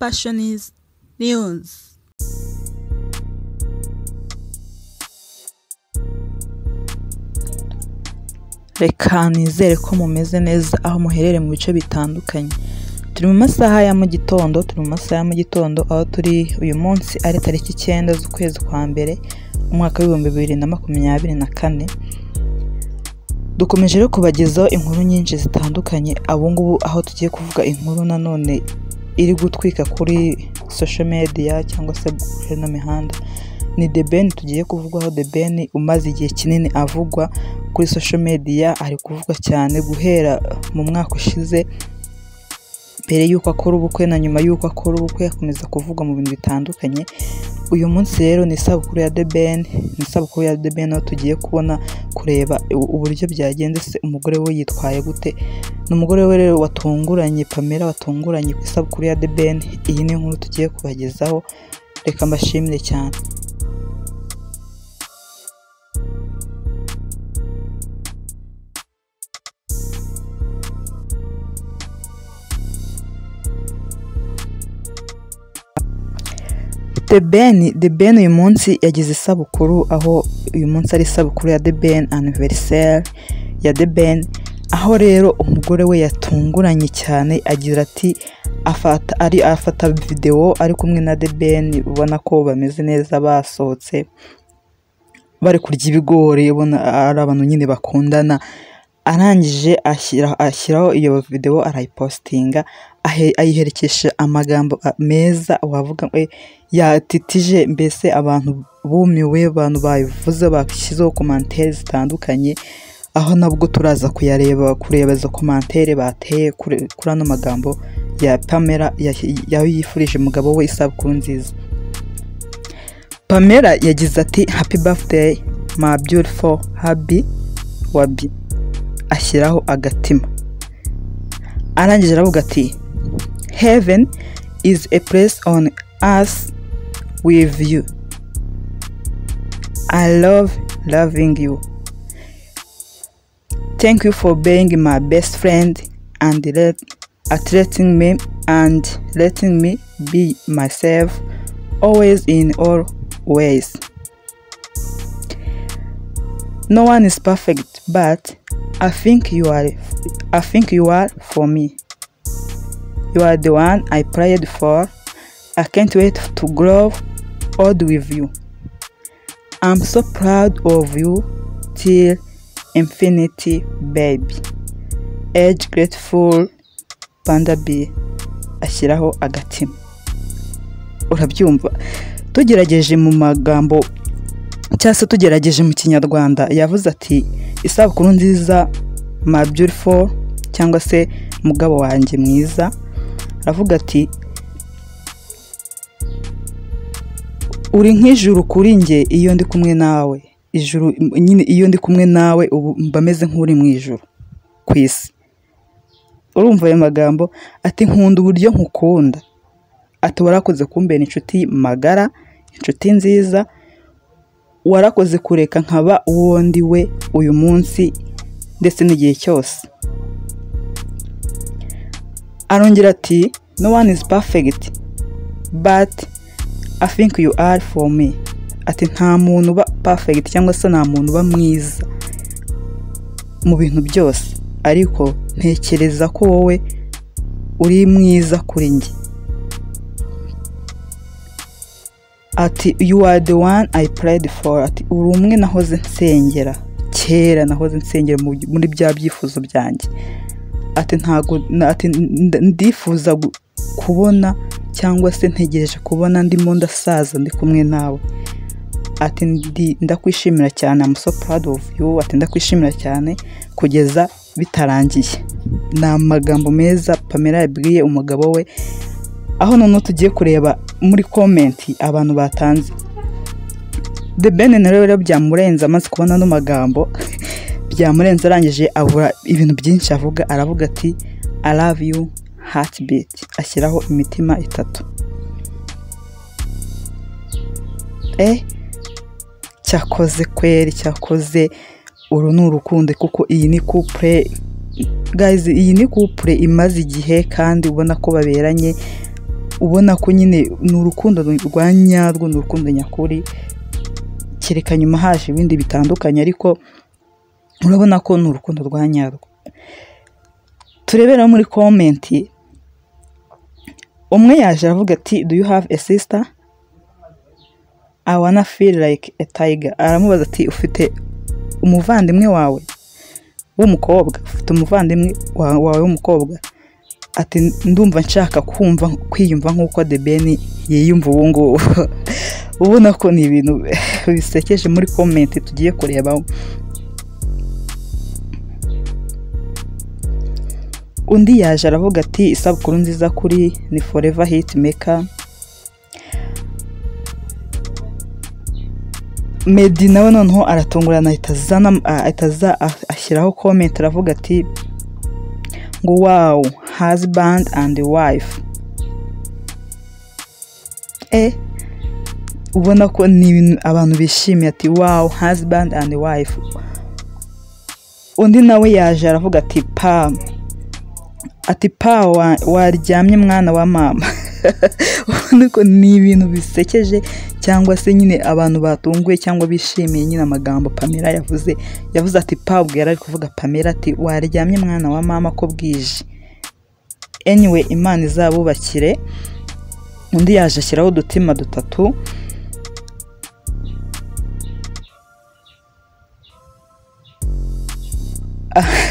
Passionis News. Reka nizere ko mumeze neza aho muherere mu bice bitandukanye. Turi mu masaha ya mu gitondo, aho turi uyu munsi ari tariki 9 z'ukwezi kwa mbere umwaka wa 2024. Dukomeje rero kubagezaho inkuru nyinshi zitandukanye. Abungubu aho tugiye kuvuga inkuru nanone iri gutwika kuri social media cyangwa se kuri no mihanda, ni The Ben tugiye kuvugaho. The Ben umaze igihe kinini avugwa kuri social media, ari kuvugwa cyane guhera mu mwaka ushize, mbere yuko akora ubukwe na nyuma yuko akora ubukwe yakomeza kuvugwa mu bintu bitandukanye. Uyu munsi rero ni isabukuru ya The Ben, aho tugiye kubona kureba uburyo byagenze, se umugore we yitwaye gute. N'umugore we rero watunguranye, Pamela watunguranye ku isabukuru ya The Ben. Iyi ni inkuru tugiye kubagezaho, reka mbashimire cyane. The Ben uyu munsi yagize isabukuru, aho uyu munsi ari isabukuru ya The Ben, anniversaire ya The Ben, aho rero umugore we yatunguranye cyane, agira ati afata video ari kumwe na The Ben, ubona ko bameze neza, basohotse bari kurya ibigori, ubona ari abantu nyine bakundana. Arangije ashyiraho iyo video, arayipostinga, ayiherekesha amagambo meza wavuga yatitije, mbese abantu bumiwe, abantu bayivuze, bashyizeho commentaire zitandukanye, aho nabwo turaza kureba izo commentaire bateye kuri ano magambo ya Pamela yifurije umugabo we isabukuru nziza. Pamela yagize ati happy birthday my beautiful hubby wabi, ashyiraho agatima. Arangije aravuga ati heaven is a place on earth with you. I loving you. Thank you for being my best friend and letting me be myself always in all ways. No one is perfect, but I think you are for me. You are the one I prayed for. I can't wait to grow old with you. I'm so proud of you till infinity, baby. Age grateful Panda B. Ashyiraho agatima. Urabyumva? Tugerageje mu magambo cyase tugerageje mu Kinyarwanda, yavuze ati isabukuru nziza my beautiful, cyangwa se mugabo wanjye mwiza. Aravuga ati uri nk'ijuru kuri nge iyo ndi kumwe nawe. Ijuru nyine, iyo ndi kumwe nawe ubu mbameze nk'uri mu ijuru ku isi. Urumva ayo magambo? Ati nkunda uburyo nkukunda, ati warakoze kumbera inshuti magara, inshuti nziza, warakoze kureka nkaba uwo ndi we uyu munsi ndetse n'igihe cyose. Arongera ati no one is perfect, but I think you are for me. Ati nta muntu uba perfect cyangwa se nta muntu uba mwiza mu bintu byose, ariko ntekereza ko wowe uri mwiza kuri njye. Ati you are the one I prayed for. Ati uri umwe nahoze nsengera kera, nahoze nsengera muri bya byifuzo byanjye. Ati ntago ndifuza kubona cyangwa se ntegereje kubona ndimo ndasaza ndi kumwe nawe. Ati ndakwishimira cyane, I'm so proud of you. Ati ndakwishimira cyane kugeza bitarangiye. Ni amagambo meza Pamela yabwiye umugabo we, aho none tugiye kureba muri comment abantu batanze. The Ben rero byamurenza, amaze kubona no magambo byamurenza, arangije avura ibintu byinshi avuga. Aravuga ati I love you heartbeat, ashyiraho imitima 3. Cyakoze kweri, cyakoze. Uru ni urukundo, kuko iyi ni couple guys, iyi ni couple imaze igihe kandi ubona ko baberanye. ubona ko nyine ni urukundo rwa nyarwo, ni urukundo nyakuri, kereka nyuma haje ibindi bitandukanye, ariko urabona ko ni urukundo rwa nyarwo. Turebera muri komenti, umwe yaje aravuga ati do you have a sister? I wanna feel like a tiger. Aramubaza ati ufite umuvandimwe wawe w'umukobwa, ufite umuvandimwe wawe w'umukobwa? Ati ndumva nshaka kwiyumva nk'uko The Ben yiyumva ubu ngubu. Ubona ko ni ibintu bisekeje muri komenti tugiye kureba. Undi yaje aravuga ati isabukuru nziza kuri ni forever hitmaker. Medi nawe noneho aratungurana ahita ashyiraho comment aravuga ati ngo wow, husband and wife. Ubona ko ni ibintu abantu bishimiye, ati wow, husband and wife. Undi nawe yaje aravuga ati waryamye mwana wa mama. Ubona ko ni ibintu bisekeje, cyangwa se nyine abantu batunguye cyangwa bishimiye nyine amagambo Pamela yavuze ati ubwo yari ari kuvuga Pamela ati waryamye mwana wa mama ko bwije. Anyway, Imana izabubakire. Undi yaje ashyiraho udutima 3.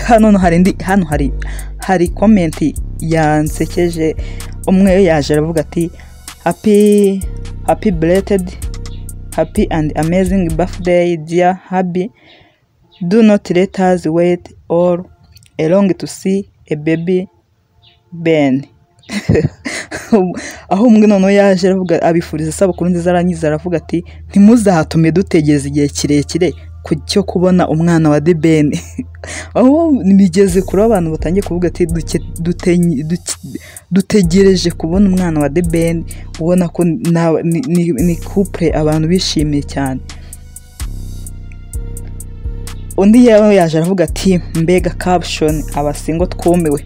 Hano hari komenti yansekeje. Umwe yaje aravuga ati happy belated, happy and amazing birthday dear Happy. Do not let us wait all along to see a baby Ben. Aho umwe noneho yaje aravuga abifuriza isabukuru nziza, arangiza aravuga ati ntimuzahatume dutegeza igihe kirekire cyo kubona umwana wa The Ben. Aho nibigeze kuri abantu batangiye kuvuga ati dutegereje kubona umwana wa The Ben. Ubona ko ni couple abantu bishimiye cyane. Undi yaje aravuga ati mbega caption abasingo twumiwe,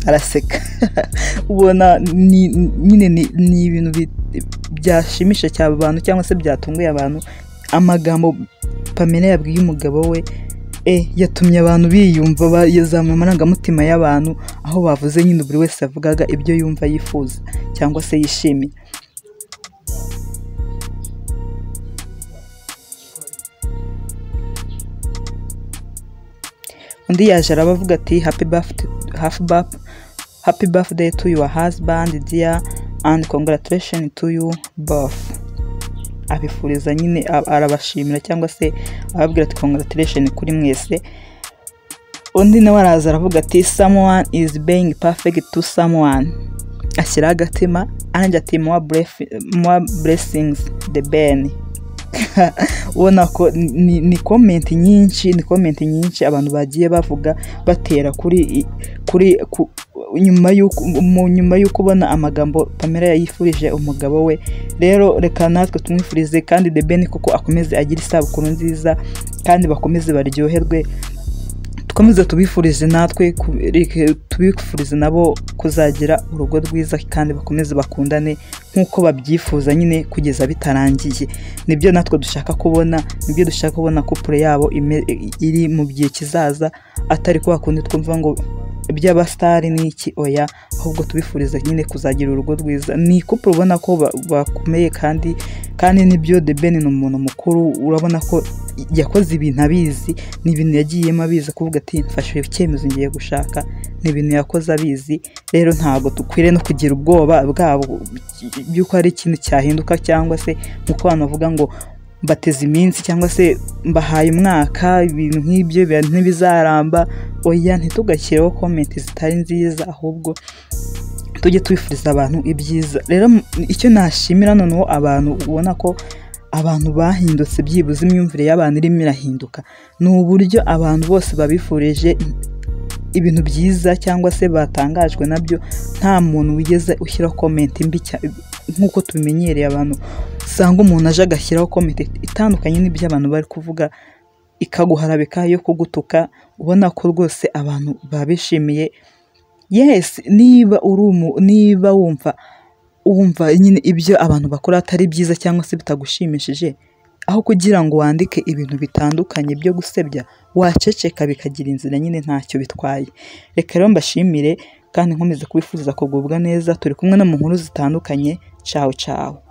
araseka. Ubona nyine ni ibintu byashimisha cyane abantu, cyangwa se byatunguye abantu. Amagambo Pamela yabwiye umugabo we yatumye abantu biyumva, yazamuye amarangamutima y'abantu, aho bavuze nyine buri wese avugaga ibyo yumva yifuza cyangwa se yishimiye. Undi yaje arabavuga ati happy birthday to your husband dear and congratulations to you both. Abifuriza nyine arabashimira cyangwa se ababwira ati congratulations kuri mwese. Undi nawe araza aravuga ati someone is being perfect to someone. Ashyira agatima anjye ati more blessings The Ben. Ubona ko ni komenti nyinshi abantu bagiye bavuga batera kuri nyuma y'uko ubona amagambo Pamela yayifurije umugabo we. Rero reka natwe tumwifurize kandi The Ben kuko akomeze agira isabukuru nziza, kandi bakomeze baryoherwe. Tukomeze tubifurize natwe tubifurize nabo kuzagira urugo rwiza, kandi bakomeze bakundane nk'uko babyifuza nyine kugeza bitarangiye. Nibyo natwe dushaka kubona, nibyo dushaka kubona couple yabo iri mu gihe kizaza, atari kwa kundi twumva ngo iby'abastari n'iki. Oya, ahubwo tubifuriza nyine kuzagira urugo rwiza. Ni couple ubona ko bakomeye, kandi nibyo The Ben ni umuntu mukuru. Urabona ko yakoze ibintu abizi, ni ibintu yagiyemo abizi, kuvuga ati mfashe icyemezo ngiye gushaka. Ni ibintu yakoze abizi. Rero ntabwo dukwiriye no kugira ubwoba bwabo by'uko hari ikintu cyahinduka, cyangwa se nk'uko abantu bavuga ngo bateze iminsi cyangwa se mbahaye umwaka, ibintu nk'ibyo ntibizaramba. Oya, ntitugashyireho komenti zitari nziza, ahubwo tujye tubifuriza abantu ibyiza. Rero icyo nashimira noneho abantu, ubona ko abantu bahindutse, byibuze imyumvire y'abantu irimo irahinduka, ni uburyo abantu bose babifurije ibintu byiza, cyangwa se batangajwe nabyo. Nta muntu wigeze ushyiraho komenti mbi nk'uko tubimenyereye. Abantu usanga umuntu aje agashyiraho komenti itandukanye n'ibyo abantu bari kuvuga, ikaguharabika yo kugutuka. Ubona ko rwose abantu babishimiye yes niba wumva nyine ibyo abantu bakora atari byiza cyangwa se bitagushimishije, aho kugira ngo wandike ibintu bitandukanye byo gusebya, waceceka bikagira inzira, nyine ntacyo bitwaye. Reka rero mbashimire kandi nkomeze kubifuriza kugubwa neza. Turi kumwe no mu nkuru zitandukanye. Ciao ciao.